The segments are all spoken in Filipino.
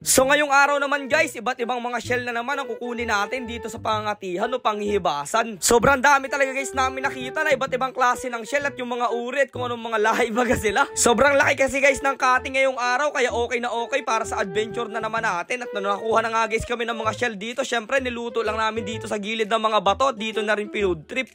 So ngayong araw naman guys, iba't ibang mga shell na naman ang kukunin natin dito sa pangatihan o panghihibasan. Sobrang dami talaga guys namin nakita na iba't ibang klase ng shell at yung mga uri at kung anong mga lahi baga sila. Sobrang laki kasi guys ng cutting ngayong araw, kaya okay na okay para sa adventure na naman natin. At nakakuha na nga guys kami ng mga shell dito. Syempre niluto lang namin dito sa gilid ng mga bato at dito na rin field trip.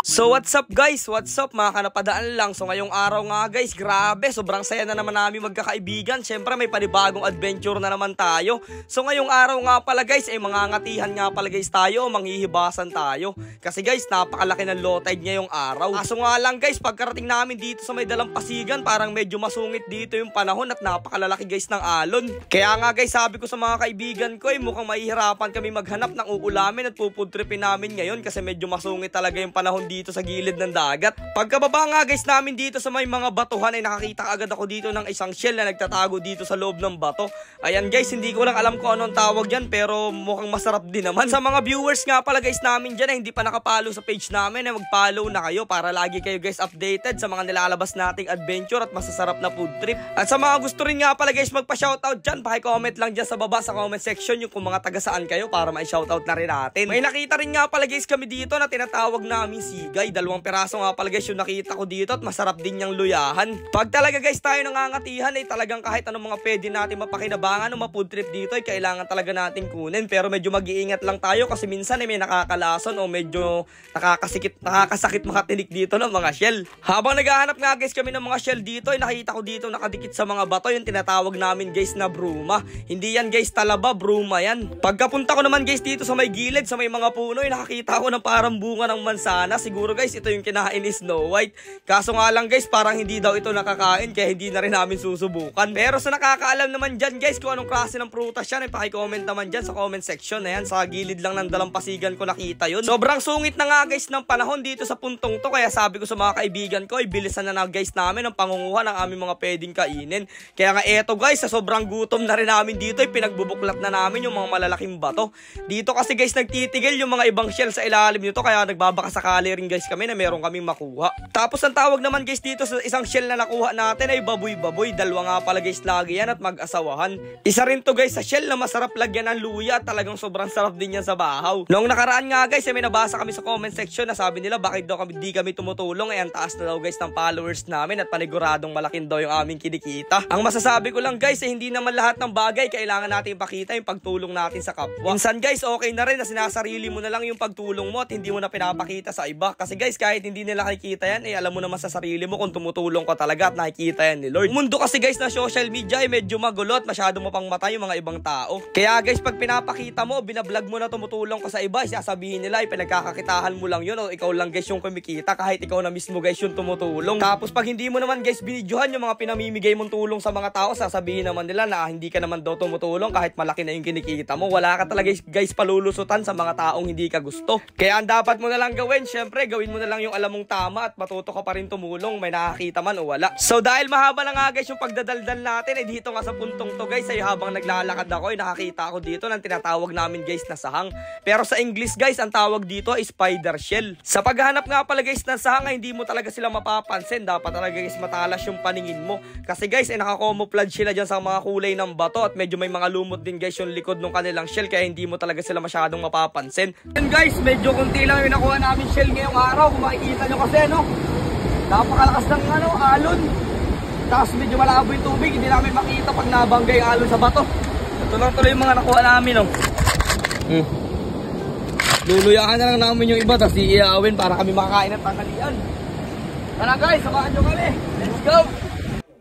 So what's up guys? What's up mga kanapadaan lang? So ngayong araw nga guys, grabe, sobrang saya na naman namin magkakaibigan. Siyempre may panibagong adventure na naman tayo. So ngayong araw nga pala guys, ay mangangatihan nga pala guys tayo, manghihibasan tayo. Kasi guys, napakalaki ng low tide ngayong araw. Kaso nga lang guys, pagkarating namin dito sa may dalampasigan, parang medyo masungit dito yung panahon at napakalalaki guys ng alon. Kaya nga guys, sabi ko sa mga kaibigan ko, mukhang mahihirapan kami maghanap ng uulamin at pupudtripin namin ngayon kasi medyo masungit talaga yung panahon dito sa gilid ng dagat. Pagkababa nga guys namin dito sa may mga batuhan ay nakakita agad ako dito ng isang shell na nagtatago dito sa loob ng bato. Ayan guys, hindi ko lang alam kung anong tawag yan pero mukhang masarap din naman. Sa mga viewers nga pala guys namin dyan na hindi pa nakapalo sa page namin ay mag-follow na kayo para lagi kayo guys updated sa mga nilalabas nating adventure at masasarap na food trip. At sa mga gusto rin nga pala guys magpa-shoutout dyan, paki-comment lang dyan sa baba sa comment section yung kung mga taga saan kayo para ma-shoutout na rin natin. May nakita rin nga pala guys kami dito na tinatawag namin sigay. Dalawang peraso nga pala guys yung nakita ko dito at masarap din niyang luyahan. Pag talaga guys tayo nangangatihan ay talagang kahit anong mga pwede natin mapakinabangan o ma-food trip dito ay kailangan talaga natin kunin. Pero medyo mag-iingat lang tayo kasi minsan ay may nakakalason o medyo nakakasakit makatinik dito ng mga shell. Habang naghahanap nga guys kami ng mga shell dito ay nakita ko dito nakadikit sa mga bato yung tinatawag namin guys na bruma. Hindi yan guys talaba, bruma yan. Pagkapunta ko naman guys dito sa may gilid sa may mga puno ay nakakita ko ng parang bunga ng mansana. Siguro guys ito yung kinain ni Snow White. Kaso nga lang guys parang hindi daw ito nakakain kaya hindi na rin namin susubukan. Pero sa nakakaalam naman dyan guys kung anong klase ng prutas yan ay paki-comment naman dyan sa comment section. Ayan, sa gilid lang ng dalampasigan ko nakita yun. Sobrang sungit na nga guys ng panahon dito sa puntong to kaya sabi ko sa mga kaibigan ko ay bilisan na guys namin ang pangunguha ng aming mga pwedeng kainin. Kaya nga eto guys, sa sobrang gutom na rin namin dito ay pinagbubuklat na namin yung mga malalaking bato. Dito kasi guys nagtitigil yung mga ibang shell sa ilalim nito kaya nagbabakasakali rin guys kami na meron kaming makuha. Tapos ang tawag naman guys dito sa isang shell na nakuha natin ay baboy-baboy. Dalawa nga pala guys lagi yan at mag-asawahan. Isa rin to guys sa shell na masarap lagyan ng luya at talagang sobrang sarap din yan sa bahaw. Noong nakaraan nga guys may nabasa kami sa comment section na sabi nila bakit daw di kami tumutulong ay ang taas na daw guys ng followers namin at paniguradong malaking daw yung aming kinikita. Ang masasabi ko lang guys ay hindi naman lahat ng bagay kailangan natin ipakita yung pagtulong natin sa kapwa. Minsan guys okay na rin na sinasarili mo na lang yung pagtulong mo at hindi mo na pinapakita sa iba. Kasi guys kahit hindi nila nakikita yan alam mo naman sa sarili mo kung tumutulong ka talaga at nakikita yan ni Lord. Mundo kasi guys na social media ay medyo magulo at masyado mapangmata yung mga ibang tao. Kaya guys pag pinapakita mo, binablog mo na tumutulong ka sa iba, sasabihin nila ay pinagkakakitahan mo lang yun o ikaw lang guys yung kumikita kahit ikaw na mismo guys yung tumutulong. Tapos pag hindi mo naman guys binidyohan yung mga pinamimigay mong tulong sa mga tao, sasabihin naman nila na hindi ka naman daw tumutulong kahit malaki na yung kinikita mo. Wala ka talaga guys palulusutan sa mga taong hindi ka gusto. Kaya ang dapat mo na lang gawin, syempre gawin mo na lang yung alam mong tama at matuto ka pa rin tumulong may nakakita man o wala. So dahil mahaba na nga guys yung pagdadaldal natin ay dito nga sa puntong to guys ay habang naglalakad ako ay nakakita ako dito ng tinatawag namin guys na sahang. Pero sa English guys ang tawag dito ay spider shell. Sa paghahanap nga pala guys ng sahang ay hindi mo talaga sila mapapansin. Dapat talaga guys matalas yung paningin mo. Kasi guys ay nakacamouflage sila dyan sa mga kulay ng bato at medyo may mga lumot din guys yung likod ng kanilang shell kaya hindi mo talaga sila masyadong mapapansin. And guys medyo konti lang yung nakuha namin shell ngayong araw. Kung makikita nyo kasi napakalakas ng alon. Tapos medyo malabo yung tubig, hindi namin makita pag nabangga yung alon sa bato. Ito lang tuloy yung mga nakuha namin Luluyahan na lang namin yung iba tapos iiawin para kami makakain ng tanghalian. Tara guys, samahan nyo kami. Let's go!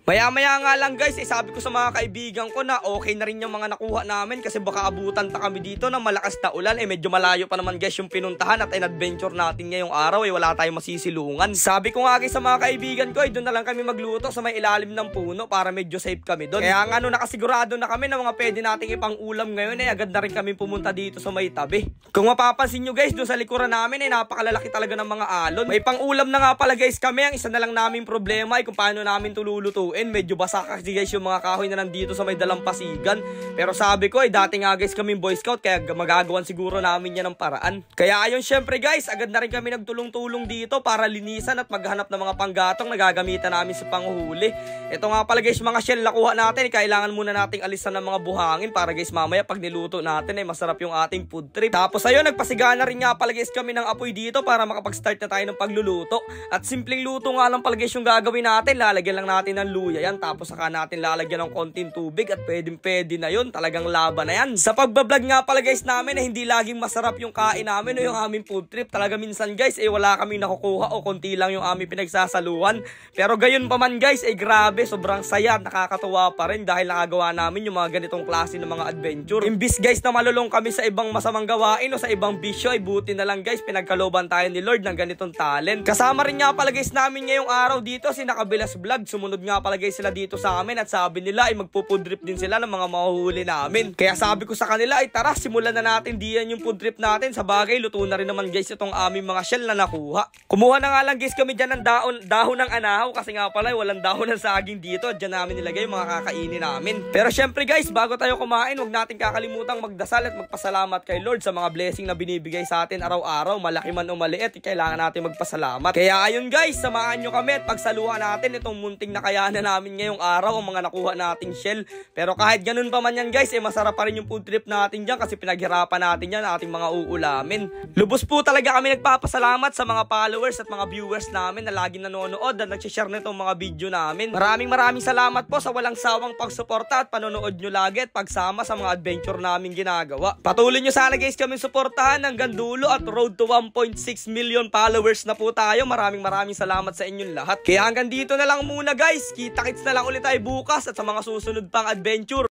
Maya-maya nga lang guys, sabi ko sa mga kaibigan ko na okay na rin yung mga nakuha namin kasi baka abutan pa kami dito ng malakas na ulan. Medyo malayo pa naman guys yung pinuntahan at in-adventure natin ngayong araw wala tayong masisilungan. Sabi ko nga guys sa mga kaibigan ko doon na lang kami magluto sa may ilalim ng puno para medyo safe kami doon. Kaya nga nakasigurado na kami na mga pwede nating ipang ulam ngayon agad na rin kami pumunta dito sa may tabi. Kung mapapansin nyo guys doon sa likuran namin napakalalaki talaga ng mga alon. May pang ulam na nga pala guys kami. Ang isa na lang namin problema ay kung paano namin tululutuin. lutuin. Medyo basa kasi guys yung mga kahoy na nandito sa may dalampasigan. Pero sabi ko dati nga guys kami Boy Scout, kaya magagawan siguro namin yan ng paraan. Kaya ayun, syempre guys, agad na rin kami nagtulong-tulong dito para linisan at maghanap ng mga panggatong na gagamitan namin sa panghuli. Ito nga pala guys, mga shell na kuha natin, kailangan muna nating alisan ng mga buhangin para guys mamaya pag niluto natin ay masarap yung ating food trip. Tapos ayun, nagpasigana rin nga pala guys kami ng apoy dito para makapag-start na tayo ng pagluluto. At simpleng luto nga lang pala guys yung gagawin natin. Lalagyan lang natin ng luya yan, tapos saka natin lalagyan ng konting tubig at pwede na yun. Talagang laban na yan. Sa pagbablog nga pala guys namin na hindi laging masarap yung kain namin o yung aming food trip. Talaga minsan guys wala kaming nakukuha o konti lang yung aming pinagsasaluhan. Pero gayon pa man guys grabe, sobrang saya at nakakatuwa pa rin dahil nakagawa namin yung mga ganitong klase ng mga adventure. Imbis guys na malulong kami sa ibang masamang gawain o sa ibang bisyo, ay buti na lang guys pinagkalooban tayo ni Lord ng ganitong talent. Kasama rin nga pala guys namin ngayong araw dito si Nakabilas Vlog. Sumunod nga pala guys sila dito sa amin at sabi nila ay magpo-food trip din sila ng mga mahuhuli namin. Kaya sabi ko sa kanila ay tara, simulan na natin diyan yung food trip natin. Sa bagay, luto na rin naman guys itong aming mga shell na nakuha. Kumuha na nga lang guys kami dyan ng dahon ng anahaw kasi nga pala walang dahon ng saging dito. Diyan namin nilagay yung mga kakainin namin. Pero syempre guys, bago tayo kumain, huwag natin kakalimutang magdasal at magpasalamat kay Lord sa mga blessing na binibigay sa atin araw-araw. Malaki man o maliit, kailangan natin magpasalamat. Kaya ayun guys, samahan nyo kami at pagsaluhan natin itong munting nakayanan namin ngayong araw ang mga nakuha nating shell. Pero kahit ganun pa man yan guys, masarap pa rin yung food trip natin dyan kasi pinaghirapan natin yan ating mga uulamin. Lubos po talaga kami nagpapasalamat sa mga followers at mga viewers namin na laging nanonood at nagsishare nitong mga video namin. Maraming salamat po sa walang sawang pagsuporta at panonood nyo lagi at pagsama sa mga adventure namin ginagawa. Patuloy nyo sana guys kami suportahan hanggang dulo at road to 1.6 million followers na po tayo. Maraming salamat sa inyong lahat. Kaya hanggang dito na lang muna guys. Kita-kits na lang ulit tayo bukas at sa mga susunod pang adventure.